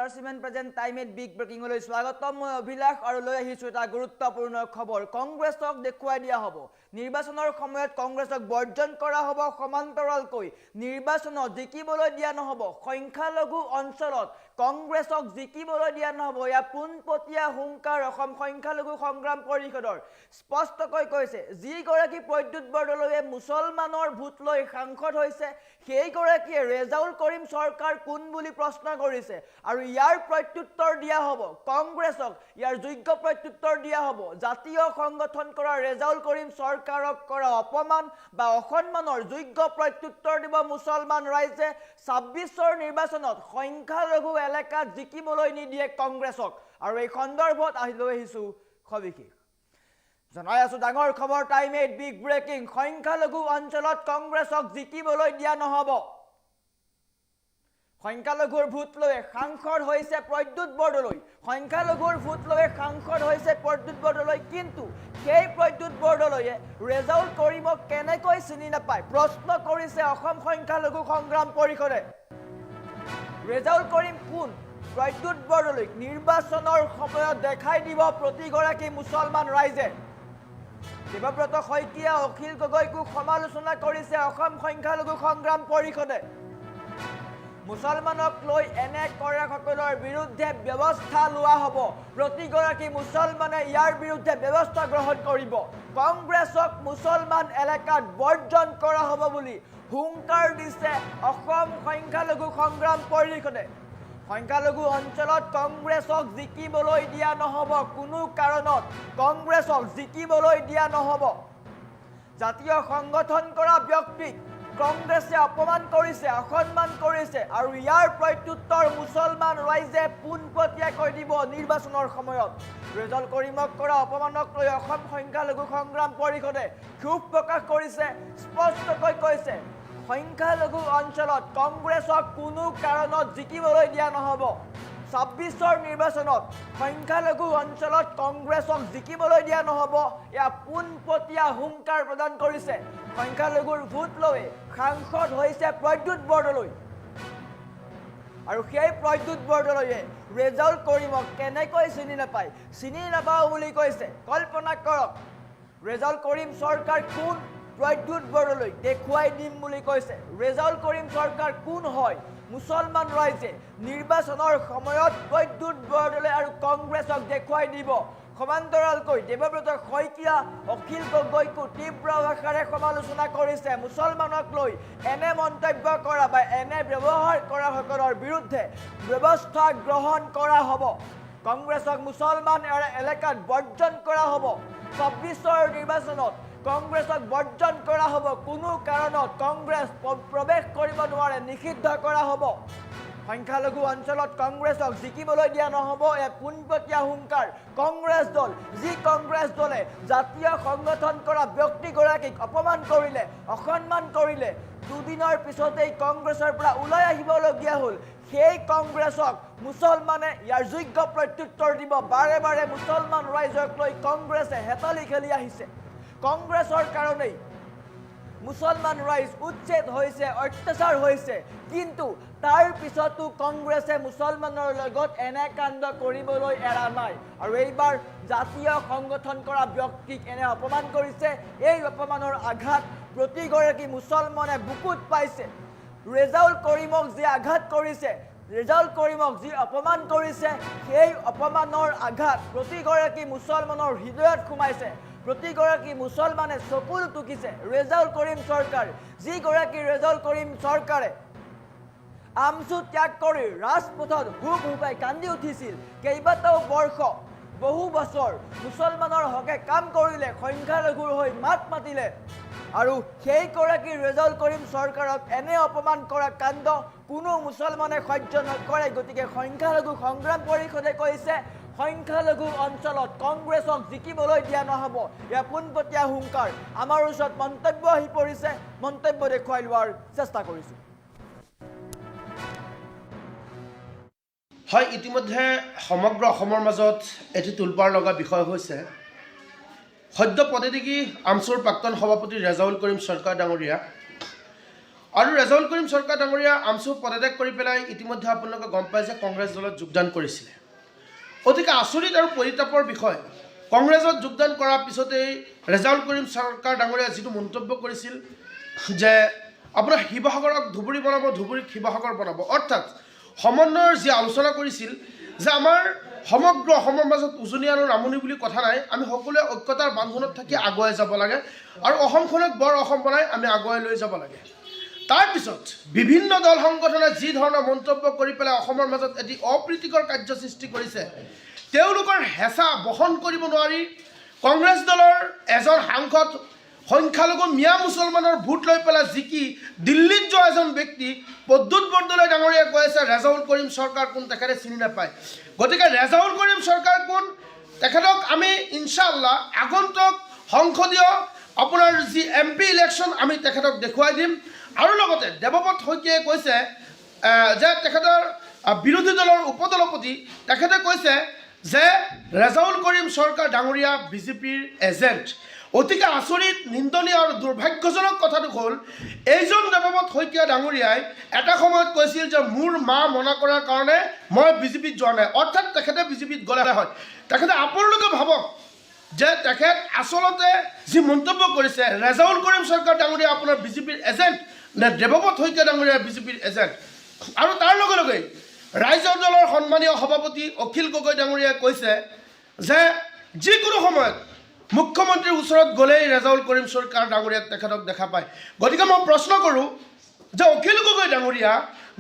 Star Cement present time at big breaking লৈ স্বাগতম মই অভিলাষ আৰু লৈ আহিছো এটা গুৰুত্বপূৰ্ণ খবৰ কংগ্ৰেছক দেখুৱাই দিয়া হ'ব নিৰ্বাচনৰ সময়ত কংগ্ৰেছক বৰ্জন কৰা হ'ব সমান্তৰালকৈ নিৰ্বাচনত জিকিবলৈ দিয়া নহ'ব সংখ্যালঘু অঞ্চলত কংগ্ৰেছক জিকিবলৈ দিয়া নহ'ব ইয়া পোনপটীয়া হুংকাৰ অসম সংখ্যালঘু সংগ্ৰাম পৰিষদৰ স্পষ্টকৈ কৈছে যি গৰাকী প্ৰদ্যুৎ বৰদলৈয়ে মুছলমানৰ ভোট লৈ সাংসদ হৈছে সেই গৰাকীয়ে ৰেজাউল কৰিম চৰকাৰ কোন বুলি প্ৰশ্ন কৰিছে আৰু ইয়াৰ প্ৰত্যুত্তৰ দিয়া হ'ব কংগ্ৰেছক ইয়াৰ যোগ্য প্ৰত্যুত্তৰ দিয়া হ'ব জাতীয় সংগঠন কৰা ৰেজাউল কৰিম চৰকাৰক কৰা অপমান বা অসন্মানৰ যোগ্য প্ৰত্যুত্তৰ দিব মুছলমান ৰাইজে ২৬ৰ নিৰ্বাচনত সংখ্যালঘু এলেকাত জিকিবলৈ নিদিয়ে কংগ্ৰেছক আৰু এই সন্দৰ্ভত লৈ আহিছো সবিশেষ জনাই আছো ডাঙৰ খবৰ টাইম এইট বিগ ব্ৰেকিং সংখ্যালঘু অঞ্চলত কংগ্ৰেছক জিকিবলৈ দিয়া নহ'ব সংখ্যালঘুৰ ভোট লৈ সাংসদ হৈছে প্ৰদ্যুৎ বৰদলৈ সংখ্যালঘুৰ ভোট লৈ সাংসদ হৈছে প্ৰদ্যুৎ বৰদলৈ কিন্তু সেই প্ৰদ্যুৎ বৰদলৈয়ে ৰেজাউল কৰিমক কেনেকৈ চিনি নাপায় প্ৰশ্ন কৰিছে অসম সংখ্যালঘু সংগ্ৰাম পৰিষদে ৰেজাউল কৰিম কোন প্ৰদ্যুৎ বৰদলৈক নিৰ্বাচনৰ সময়ত দেখাই দিব প্ৰতিগৰাকী মুছলমান ৰাইজে দেৱব্ৰত শইকীয়া অখিল গগৈকো সমালোচনা কৰিছে অসম সংখ্যালঘু সংগ্ৰাম পৰিষদে মুছলমানক লৈ এনে কৰাসকলৰ বিৰুদ্ধে ব্যৱস্থা লোৱা হ'ব প্ৰতিগৰাকী মুছলমানে ইয়াৰ বিৰুদ্ধে ব্যৱস্থা গ্ৰহণ কৰিব কংগ্ৰেছক মুছলমান এলেকাত বৰ্জন কৰা হ'ব বুলি হুংকাৰ দিছে অসম সংখ্যালঘু সংগ্ৰাম পৰিষদে সংখ্যালঘু অঞ্চলত কংগ্ৰেছক জিকিবলৈ দিয়া নহ'ব কোনো কাৰণত কংগ্ৰেছক জিকিবলৈ দিয়া নহ'ব জাতীয় সংগঠন কৰা ব্যক্তিক কংগ্ৰেছে অপমান কৰিছে অসন্মান কৰিছে আৰু ইয়াৰ প্ৰত্যুত্তৰ মুছলমান ৰাইজে পোনপটীয়াকৈ দিব নিৰ্বাচনৰ সময়ত ৰেজাউল কৰিমক কৰা অপমানক লৈ অসম সংখ্যালঘু সংগ্ৰাম পৰিষদে ক্ষোভ প্ৰকাশ কৰিছে স্পষ্টকৈ কৈছে সংখ্যালঘু অঞ্চলত কংগ্ৰেছক কোনো কাৰণত জিকিবলৈ দিয়া নহ'ব ২৬ৰ নিৰ্বাচনত সংখ্যালঘু অঞ্চলত কংগ্ৰেছক জিকিবলৈ দিয়া নহ'ব এয়া পোনপটীয়া হুংকাৰ প্ৰদান কৰিছে সংখ্যালঘুৰ ভোট লৈ সাংসদ হৈছে প্ৰদ্যুৎ বৰদলৈ আৰু সেই প্ৰদ্যুৎ বৰদলৈয়ে ৰেজাউল কৰিমক কেনেকৈ চিনি নাপাওঁ বুলি কৈছে কল্পনা কৰক ৰেজাউল কৰিম চৰকাৰ কোন প্ৰদ্যুৎ বৰদলৈ দেখুৱাই দিম বুলি কৈছে ৰেজাউল কৰিম চৰকাৰ কোন হয় মুছলমান ৰাইজে নিৰ্বাচনৰ সময়ত প্ৰদ্যুৎ বৰদলৈ আৰু কংগ্ৰেছক দেখুৱাই দিব সমান্তৰালকৈ দেৱব্ৰত শইকীয়া অখিল গগৈকো তীব্ৰ ভাষাৰে সমালোচনা কৰিছে মুছলমানক লৈ এনে মন্তব্য কৰা বা এনে ব্যৱহাৰ কৰা সকলৰ বিৰুদ্ধে ব্যৱস্থা গ্ৰহণ কৰা হ'ব কংগ্ৰেছক মুছলমান এলেকাত বৰ্জন কৰা হ'ব ২৬ৰ নিৰ্বাচনত কংগ্ৰেছক বৰ্জন কৰা হ'ব কোনো কাৰণত কংগ্ৰেছ প্ৰৱেশ কৰিব নোৱাৰে নিষিদ্ধ কৰা হ'ব সংখ্যালঘু অঞ্চলত কংগ্ৰেছক জিকিবলৈ দিয়া নহ'ব এক পোনপটীয়া হুংকাৰ কংগ্ৰেছ দল যি কংগ্ৰেছ দলে জাতীয় সংগঠন কৰা ব্যক্তিগৰাকীক অপমান কৰিলে অসন্মান কৰিলে দুদিনৰ পিছতেই কংগ্ৰেছৰ পৰা ওলাই আহিবলগীয়া হ'ল সেই কংগ্ৰেছক মুছলমানে ইয়াৰ যোগ্য প্ৰত্যুত্তৰ দিব বাৰে বাৰে মুছলমান ৰাইজক লৈ কংগ্ৰেছে হেতালি খেলি আহিছে কংগ্ৰেছৰ কাৰণেই মুছলমান ৰাইজ উচ্ছেদ হৈছে অত্যাচাৰ হৈছে কিন্তু তাৰ পিছতো কংগ্ৰেছে মুছলমানৰ লগত এনে কাণ্ড কৰিবলৈ এৰা নাই আৰু এইবাৰ জাতীয় সংগঠন কৰা ব্যক্তিক এনে অপমান কৰিছে এই অপমানৰ আঘাত প্ৰতিগৰাকী মুছলমানে বুকুত পাইছে ৰেজাউল কৰিমক যি আঘাত কৰিছে ৰেজাউল কৰিমক যি অপমান কৰিছে সেই অপমানৰ আঘাত প্ৰতিগৰাকী মুছলমানৰ হৃদয়ত সোমাইছে প্ৰতিগৰাকী মুছলমানে চকুল টুকিছে ৰেজাউল কৰিম চৰকাৰ যিগৰাকী ৰেজাউল কৰিম চৰকাৰে আমচু ত্যাগ কৰি ৰাজপথত হুক হুকাই কান্দি উঠিছিল কেইবাটাও বৰ্ষ বহু বছৰ মুছলমানৰ হকে কাম কৰিলে সংখ্যালঘুৰ হৈ মাত মাতিলে আৰু সেইগৰাকী ৰেজাউল কৰিম চৰকাৰক এনে অপমান কৰা কাণ্ড কোনো মুছলমানে সহ্য নকৰে গতিকে সংখ্যালঘু সংগ্ৰাম পৰিষদে কৈছে সংখ্যালঘু অঞ্চলত কংগ্ৰেছক জিকিবলৈ দিয়া নহ'ব এয়া পোনপটীয়া হুংকাৰ আমাৰ ওচৰত মন্তব্য আহি পৰিছে মন্তব্য দেখুৱাই লোৱাৰ চেষ্টা কৰিছোঁ হয় ইতিমধ্যে সমগ্ৰ অসমৰ মাজত এটি তোলপাৰ লগা বিষয় হৈছে সদ্য প্ৰতিনিধি আমচুৰ প্ৰাক্তন সভাপতি ৰেজাউল কৰিম চৰকাৰ ডাঙৰীয়া আৰু ৰেজাউল কৰিম চৰকাৰ ডাঙৰীয়া আমচু পদত্যাগ কৰি পেলাই ইতিমধ্যে আপোনালোকে গম পায় যে কংগ্ৰেছ দলত যোগদান কৰিছিলে। অতিকে আচৰিত আৰু পৰিতাপৰ বিষয়, কংগ্ৰেছত যোগদান কৰাৰ পিছতেই ৰেজাউল কৰিম চৰকাৰ ডাঙৰীয়া যিটো মন্তব্য কৰিছিল যে আপোনাৰ শিৱসাগৰক ধুবুৰী বনাব, ধুবুৰীক শিৱসাগৰ বনাব, অৰ্থাৎ সমন্বয়ৰ যি আলোচনা কৰিছিল যে আমাৰ সমগ্ৰ অসমৰ মাজত উজনি আৰু নামনি বুলি কথা নাই, আমি সকলোৱে ঐক্যতাৰ বান্ধোনত থাকি আগুৱাই যাব লাগে আৰু অসমখনক বৰ অসম বনাই আমি আগুৱাই লৈ যাব লাগে। তাৰপিছত বিভিন্ন দল সংগঠনে যি ধৰণৰ মন্তব্য কৰি পেলাই অসমৰ মাজত এটি অপ্ৰীতিকৰ কাৰ্য সৃষ্টি কৰিছে, তেওঁলোকৰ হেঁচা বহন কৰিব নোৱাৰি কংগ্ৰেছ দলৰ এজন সাংসদ সংখ্যালঘু মিয়া মুছলমানৰ ভোট লৈ পেলাই জিকি দিল্লীত যোৱা এজন ব্যক্তি প্ৰদ্যুৎ বৰদলৈ ডাঙৰীয়াই কৈ আছে ৰেজাউল কৰিম চৰকাৰ কোন, তেখেতে চিনি নাপায়। গতিকে ৰেজাউল কৰিম চৰকাৰ কোন, তেখেতক আমি ইনশাআল্লাহ আগন্তুক সংসদীয় আপোনাৰ যি MP ইলেকশ্যন আমি তেখেতক দেখুৱাই দিম। আৰু লগতে দেৱব্ৰত শইকীয়াই কৈছে যে তেখেতৰ বিৰোধী দলৰ উপদলপতি তেখেতে কৈছে যে ৰেজাউল কৰিম চৰকাৰ ডাঙৰীয়া বিজেপিৰ এজেণ্ট। অতিকে আচৰিত, নিন্দনীয় আৰু দুৰ্ভাগ্যজনক কথাটো হ'ল এইজন দেৱব্ৰত শইকীয়া ডাঙৰীয়াই এটা সময়ত কৈছিল যে মোৰ মা মনা কৰাৰ কাৰণে মই বিজেপিত যোৱা নাই, অৰ্থাৎ তেখেতে বিজেপিত গ'লে হয়। তেখেতে আপোনালোকে ভাবক যে তেখেত আচলতে যি মন্তব্য কৰিছে ৰেজাউল কৰিম চৰকাৰ ডাঙৰীয়া আপোনাৰ বিজেপিৰ এজেণ্ট নে দেৱব্ৰত শইকীয়া ডাঙৰীয়া বিজেপিৰ এজেণ্ট। আৰু তাৰ লগে লগে ৰাইজৰ দলৰ সন্মানীয় সভাপতি অখিল গগৈ ডাঙৰীয়াই কৈছে যে যিকোনো সময়ত মুখ্যমন্ত্ৰীৰ ওচৰত গ'লেই ৰেজাউল কৰিম চৰকাৰ ডাঙৰীয়াক তেখেতক দেখা পায়। গতিকে মই প্ৰশ্ন কৰোঁ যে অখিল গগৈ ডাঙৰীয়া,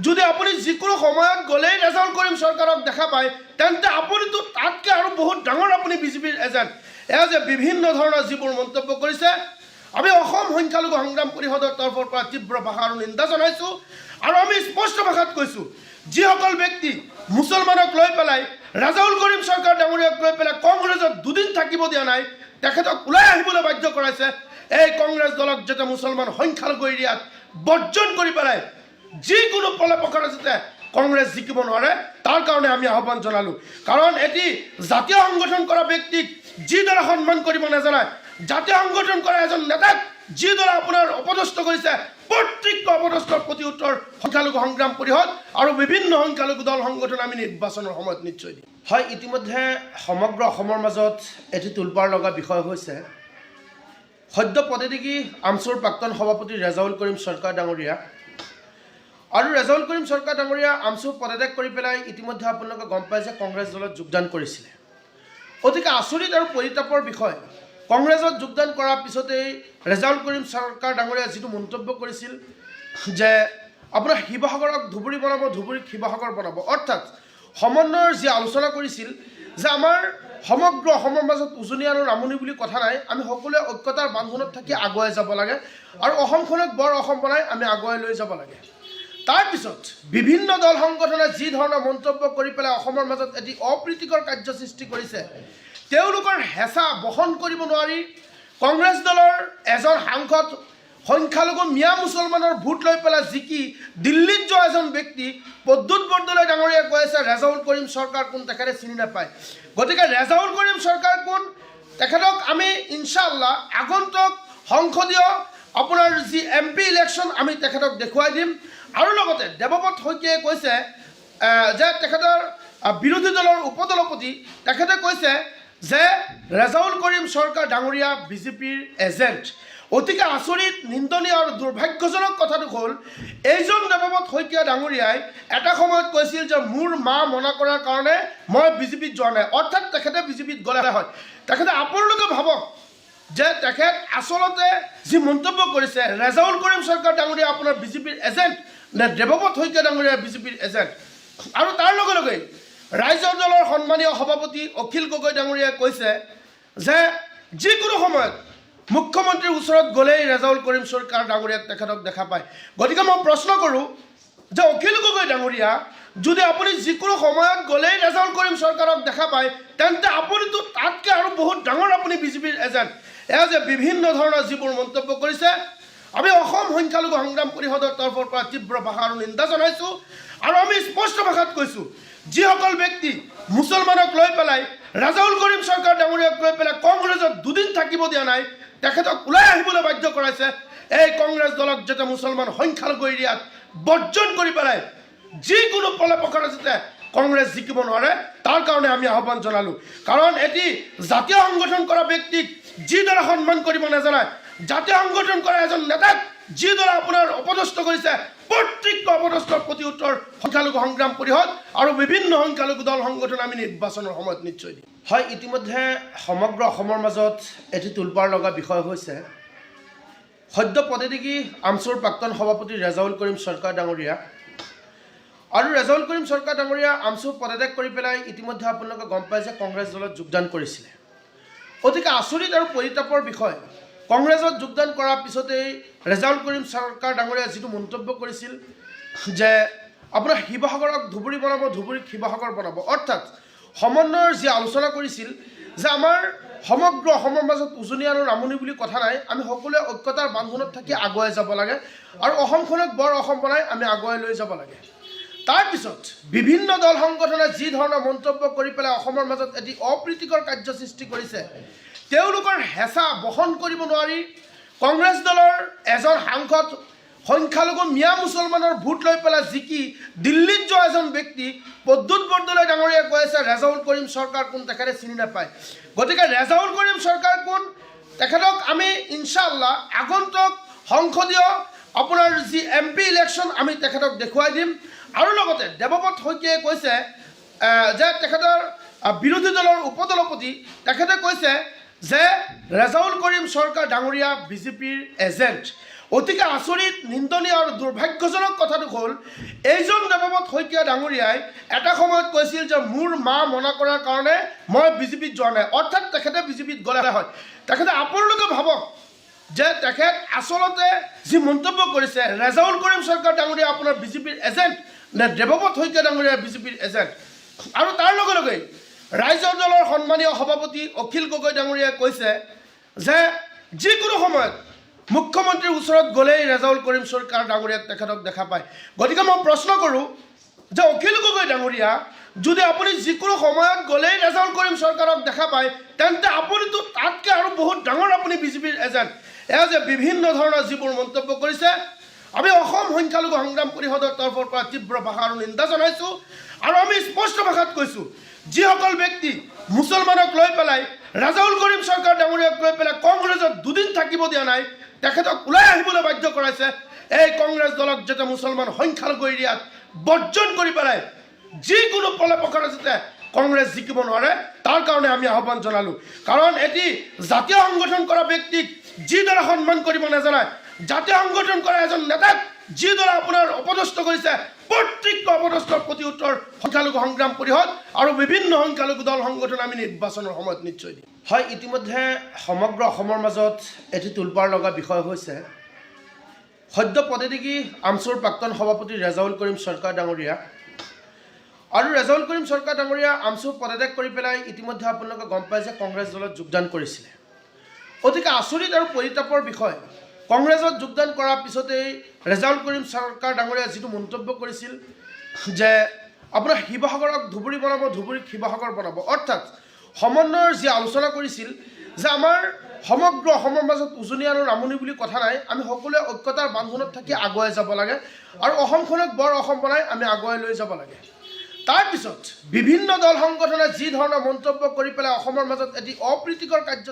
যদি আপুনি যিকোনো সময়ত গ'লেই ৰেজাউল কৰিম চৰকাৰক দেখা পায়, তেন্তে আপুনিতো তাতকৈ আৰু বহুত ডাঙৰ আপুনি বিজেপিৰ এজেণ্ট। এয়া যে বিভিন্ন ধৰণৰ যিবোৰ মন্তব্য কৰিছে, আমি অসম সংখ্যালঘু সংগ্ৰাম পৰিষদৰ তৰফৰ পৰা তীব্ৰ ভাষা আৰু নিন্দা জনাইছোঁ। আৰু আমি স্পষ্ট ভাষাত কৈছোঁ, যিসকল ব্যক্তি মুছলমানক লৈ পেলাই ৰেজাউল কৰিম চৰকাৰ ডাঙৰীয়াক লৈ পেলাই কংগ্ৰেছত দুদিন থাকিব দিয়া নাই, তেখেতক ওলাই আহিবলৈ বাধ্য কৰাইছে, এই কংগ্ৰেছ দলক যাতে মুছলমান সংখ্যালঘু এৰিয়াত বৰ্জন কৰি পেলাই যিকোনো পলে প্ৰকাৰে যাতে কংগ্ৰেছ জিকিব নোৱাৰে, তাৰ কাৰণে আমি আহ্বান জনালোঁ। কাৰণ এটি জাতীয় সংগঠন কৰা ব্যক্তিক যিদৰে সন্মান কৰিব নাজানায়, জাতীয় সংগঠন কৰা এজন নেতাক যিদৰে আপোনাৰ অপদস্থ কৰিছে, প্ৰত্যেকটো অপদস্থৰ প্ৰতি উত্তৰ সংখ্যালঘু সংগ্ৰাম পৰিষদ আৰু বিভিন্ন সংখ্যালঘু দল সংগঠন আমি নিৰ্বাচনৰ সময়ত নিশ্চয় দিম। হয়, ইতিমধ্যে সমগ্ৰ অসমৰ মাজত এটি তোলপাৰ লগা বিষয় হৈছে সদ্য পদত্যাগী আমচুৰ প্ৰাক্তন সভাপতি ৰেজাউল কৰিম চৰকাৰ ডাঙৰীয়া। আৰু ৰেজাউল কৰিম চৰকাৰ ডাঙৰীয়া আমচু পদত্যাগ কৰি পেলাই ইতিমধ্যে আপোনালোকে গম পায় যে কংগ্ৰেছ দলত যোগদান কৰিছিলে। অতিকে আচৰিত আৰু পৰিতাপৰ বিষয়, কংগ্ৰেছত যোগদান কৰাৰ পিছতেই ৰেজাউল কৰিম চৰকাৰ ডাঙৰীয়াই যিটো মন্তব্য কৰিছিল যে আপোনাৰ শিৱসাগৰক ধুবুৰী বনাব, ধুবুৰীক শিৱসাগৰ বনাব, অৰ্থাৎ সমন্বয়ৰ যি আলোচনা কৰিছিল যে আমাৰ সমগ্ৰ অসমৰ মাজত উজনি আৰু নামনি বুলি কথা নাই, আমি সকলোৱে ঐক্যতাৰ বান্ধোনত থাকি আগুৱাই যাব লাগে আৰু অসমখনক বৰ অসম বনাই আমি আগুৱাই লৈ যাব লাগে। তাৰপিছত বিভিন্ন দল সংগঠনে যি ধৰণৰ মন্তব্য কৰি পেলাই অসমৰ মাজত এটি অপ্ৰীতিকৰ কাৰ্য সৃষ্টি কৰিছে, তেওঁলোকৰ হেঁচা বহন কৰিব নোৱাৰি কংগ্ৰেছ দলৰ এজন সাংসদ সংখ্যালঘু মিয়া মুছলমানৰ ভোট লৈ পেলাই জিকি দিল্লীত যোৱা এজন ব্যক্তি প্ৰদ্যুৎ বৰদলৈ ডাঙৰীয়াই কৈ আছে ৰেজাউল কৰিম চৰকাৰ কোন, তেখেতে চিনি নাপায়। গতিকে ৰেজাউল কৰিম চৰকাৰ কোন, তেখেতক আমি ইনশাআল্লাহ আগন্তুক সংসদীয় আপোনাৰ যি MP ইলেকশ্যন আমি তেখেতক দেখুৱাই দিম। আৰু লগতে দেৱব্ৰত শইকীয়াই কৈছে যে তেখেতৰ বিৰোধী দলৰ উপদলপতি তেখেতে কৈছে যে ৰেজাউল কৰিম চৰকাৰ ডাঙৰীয়া বিজেপিৰ এজেণ্ট। অতিকে আচৰিত, নিন্দনীয় আৰু দুৰ্ভাগ্যজনক কথাটো হ'ল এইজন দেৱব্ৰত শইকীয়া ডাঙৰীয়াই এটা সময়ত কৈছিল যে মোৰ মা মনা কৰাৰ কাৰণে মই বিজেপিত যোৱা নাই, অৰ্থাৎ তেখেতে বিজেপিত গ'লে হয়। তেখেতে আপোনালোকে ভাবক যে তেখেত আচলতে যি মন্তব্য কৰিছে ৰেজাউল কৰিম চৰকাৰ ডাঙৰীয়া আপোনাৰ বিজেপিৰ এজেণ্ট নে দেৱব্ৰত শইকীয়া ডাঙৰীয়া বিজেপিৰ এজেণ্ট। আৰু তাৰ লগে লগে ৰাইজৰ দলৰ সন্মানীয় সভাপতি অখিল গগৈ ডাঙৰীয়াই কৈছে যে যিকোনো সময়ত মুখ্যমন্ত্ৰীৰ ওচৰত গ'লেই ৰেজাউল কৰিম চৰকাৰ ডাঙৰীয়াক তেখেতক দেখা পায়। গতিকে মই প্ৰশ্ন কৰোঁ যে অখিল গগৈ ডাঙৰীয়া, যদি আপুনি যিকোনো সময়ত গ'লেই ৰেজাউল কৰিম চৰকাৰক দেখা পায়, তেন্তে আপুনিতো তাতকৈ আৰু বহুত ডাঙৰ আপুনি বিজেপিৰ এজেণ্ট। এয়া যে বিভিন্ন ধৰণৰ যিবোৰ মন্তব্য কৰিছে, আমি অসম সংখ্যালঘু সংগ্ৰাম পৰিষদৰ তৰফৰ পৰা তীব্ৰ ভাষা আৰু নিন্দা জনাইছোঁ। আৰু আমি স্পষ্ট ভাষাত কৈছোঁ, যিসকল ব্যক্তি মুছলমানক লৈ পেলাই ৰেজাউল কৰিম চৰকাৰ ডাঙৰীয়াক লৈ পেলাই কংগ্ৰেছত দুদিন থাকিব দিয়া নাই, তেখেতক ওলাই আহিবলৈ বাধ্য কৰাইছে, এই কংগ্ৰেছ দলক যাতে মুছলমান সংখ্যালঘু এৰিয়াত বৰ্জন কৰি পেলাই যিকোনো পলে প্ৰকাৰে যাতে কংগ্ৰেছ জিকিব নোৱাৰে তাৰ কাৰণে আমি আহ্বান জনালোঁ। কাৰণ এটি জাতীয় সংগঠন কৰা ব্যক্তিক যিদৰে সন্মান কৰিব নাজানায়, জাতীয় সংগঠন কৰা এজন নেতাক যিদৰে আপোনাৰ অপদস্থ কৰিছে, প্ৰত্যেকটো অপদস্থৰ প্ৰতি উত্তৰ সংখ্যালঘু সংগ্ৰাম পৰিষদ আৰু বিভিন্ন সংখ্যালঘু দল সংগঠন আমি নিৰ্বাচনৰ সময়ত নিশ্চয় দিম। হয়, ইতিমধ্যে সমগ্ৰ অসমৰ মাজত এটি তোলপাৰ লগা বিষয় হৈছে সদ্য পদেদিকি আমছুৰ প্ৰাক্তন সভাপতি ৰেজাউল কৰিম চৰকাৰ ডাঙৰীয়া আৰু ৰেজাউল কৰিম চৰকাৰ ডাঙৰীয়া আমছু পদত্যাগ কৰি পেলাই ইতিমধ্যে আপোনালোকে গম পায় যে কংগ্ৰেছ দলত যোগদান কৰিছিলে। অতিকে আচৰিত আৰু পৰিতাপৰ বিষয়, কংগ্ৰেছত যোগদান কৰাৰ পিছতেই ৰেজাউল কৰিম চৰকাৰ ডাঙৰীয়াই যিটো মন্তব্য কৰিছিল যে আপোনাৰ শিৱসাগৰক ধুবুৰী বনাব, ধুবুৰীক শিৱসাগৰ বনাব, অৰ্থাৎ সমন্বয়ৰ যি আলোচনা কৰিছিল যে আমাৰ সমগ্ৰ অসমৰ মাজত উজনি আৰু নামনি বুলি কথা নাই, আমি সকলোৱে ঐক্যতাৰ বান্ধোনত থাকি আগুৱাই যাব লাগে আৰু অসমখনক বৰ অসম বনাই আমি আগুৱাই লৈ যাব লাগে। তাৰপিছত বিভিন্ন দল সংগঠনে যি ধৰণৰ মন্তব্য কৰি পেলাই অসমৰ মাজত এটি অপ্ৰীতিকৰ কাৰ্য সৃষ্টি কৰিছে, তেওঁলোকৰ হেঁচা বহন কৰিব নোৱাৰি কংগ্ৰেছ দলৰ এজন সাংসদ সংখ্যালঘু মিয়া মুছলমানৰ ভোট লৈ পেলাই জিকি দিল্লীত যোৱা এজন ব্যক্তি প্ৰদ্যুৎ বৰদলৈ ডাঙৰীয়াই কৈ আছে ৰেজাউল কৰিম চৰকাৰ কোন, তেখেতে চিনি নাপায়। গতিকে ৰেজাউল কৰিম চৰকাৰ কোন, তেখেতক আমি ইনশাআল্লাহ আগন্তুক সংসদীয় আপোনাৰ যি MP ইলেকশ্যন আমি তেখেতক দেখুৱাই দিম। আৰু লগতে দেৱব্ৰত শইকীয়াই কৈছে যে তেখেতৰ বিৰোধী দলৰ উপদলপতি তেখেতে কৈছে যে ৰেজাউল কৰিম চৰকাৰ ডাঙৰীয়া বিজেপিৰ এজেণ্ট। অতিকে আচৰিত, নিন্দনীয় আৰু দুৰ্ভাগ্যজনক কথাটো হ'ল এইজন দেৱব্ৰত শইকীয়া ডাঙৰীয়াই এটা সময়ত কৈছিল যে মোৰ মা মনা কৰাৰ কাৰণে মই বিজেপিত যোৱা নাই, অৰ্থাৎ তেখেতে বিজেপিত গ'লে হয়। তেখেতে আপোনালোকে ভাবক যে তেখেত আচলতে যি মন্তব্য কৰিছে ৰেজাউল কৰিম চৰকাৰ ডাঙৰীয়া আপোনাৰ বিজেপিৰ এজেণ্ট নে দেৱব্ৰত শইকীয়া ডাঙৰীয়া বিজেপিৰ এজেণ্ট। আৰু তাৰ লগে লগে ৰাইজৰ দলৰ সন্মানীয় সভাপতি অখিল গগৈ ডাঙৰীয়াই কৈছে যে যিকোনো সময়ত মুখ্যমন্ত্ৰীৰ ওচৰত গ'লেই ৰেজাউল কৰিম চৰকাৰ ডাঙৰীয়াক তেখেতক দেখা পায়। গতিকে মই প্ৰশ্ন কৰোঁ যে অখিল গগৈ ডাঙৰীয়া, যদি আপুনি যিকোনো সময়ত গ'লেই ৰেজাউল কৰিম চৰকাৰক দেখা পায়, তেন্তে আপুনিতো তাতকৈ আৰু বহুত ডাঙৰ আপুনি বিজেপিৰ এজেণ্ট। এয়া যে বিভিন্ন ধৰণৰ যিবোৰ মন্তব্য কৰিছে, আমি অসম সংখ্যালঘু সংগ্ৰাম পৰিষদৰ তৰফৰ পৰা তীব্ৰ ভাষা আৰু নিন্দা জনাইছোঁ আৰু আমি স্পষ্ট ভাষাত কৈছোঁ যিসকল ব্যক্তি মুছলমানক লৈ পেলাই ৰেজাউল কৰিম চৰকাৰ ডাঙৰীয়াক লৈ পেলাই কংগ্ৰেছত দুদিন থাকিব দিয়া নাই, তেখেতক ওলাই আহিবলৈ বাধ্য কৰাইছে, এই কংগ্ৰেছ দলক যাতে মুছলমান সংখ্যালঘু এৰিয়াত বৰ্জন কৰি পেলাই যিকোনো পলে প্ৰকাৰে যাতে কংগ্ৰেছ জিকিব নোৱাৰে তাৰ কাৰণে আমি আহ্বান জনালোঁ। কাৰণ এটি জাতীয় সংগঠন কৰা ব্যক্তিক যিদৰে সন্মান কৰিব নাজানায়, জাতীয় সংগঠন কৰা এজন নেতাক যিদৰে আপোনাৰ অপদস্থ কৰিছে, প্ৰত্যেকটো অপদস্থৰ প্ৰতি উত্তৰ সংখ্যালঘু সংগ্ৰাম পৰিষদ আৰু বিভিন্ন সংখ্যালঘু দল সংগঠন আমি নিৰ্বাচনৰ সময়ত নিশ্চয় দিম। হয়, ইতিমধ্যে সমগ্ৰ অসমৰ মাজত এটি তোলপাৰ লগা বিষয় হৈছে সদ্য পদেদিকি আমছুৰ প্ৰাক্তন সভাপতি ৰেজাউল কৰিম চৰকাৰ ডাঙৰীয়া আৰু ৰেজাউল কৰিম চৰকাৰ ডাঙৰীয়া আমছু পদত্যাগ কৰি পেলাই ইতিমধ্যে আপোনালোকে গম পায় যে কংগ্ৰেছ দলত যোগদান কৰিছিলে। অতিকে আচৰিত আৰু পৰিতাপৰ বিষয়, কংগ্ৰেছত যোগদান কৰাৰ পিছতেই ৰেজাউল কৰিম চৰকাৰ ডাঙৰীয়াই যিটো মন্তব্য কৰিছিল যে আপোনাৰ শিৱসাগৰক ধুবুৰী বনাব, ধুবুৰীক শিৱসাগৰ বনাব, অৰ্থাৎ সমন্বয়ৰ যি আলোচনা কৰিছিল যে আমাৰ সমগ্ৰ অসমৰ মাজত উজনি আৰু নামনি বুলি কথা নাই, আমি সকলোৱে ঐক্যতাৰ বান্ধোনত থাকি আগুৱাই যাব লাগে আৰু অসমখনক বৰ অসম বনাই আমি আগুৱাই লৈ যাব লাগে। তাৰপিছত বিভিন্ন দল সংগঠনে যি ধৰণৰ মন্তব্য কৰি পেলাই অসমৰ মাজত এটি অপ্ৰীতিকৰ কাৰ্য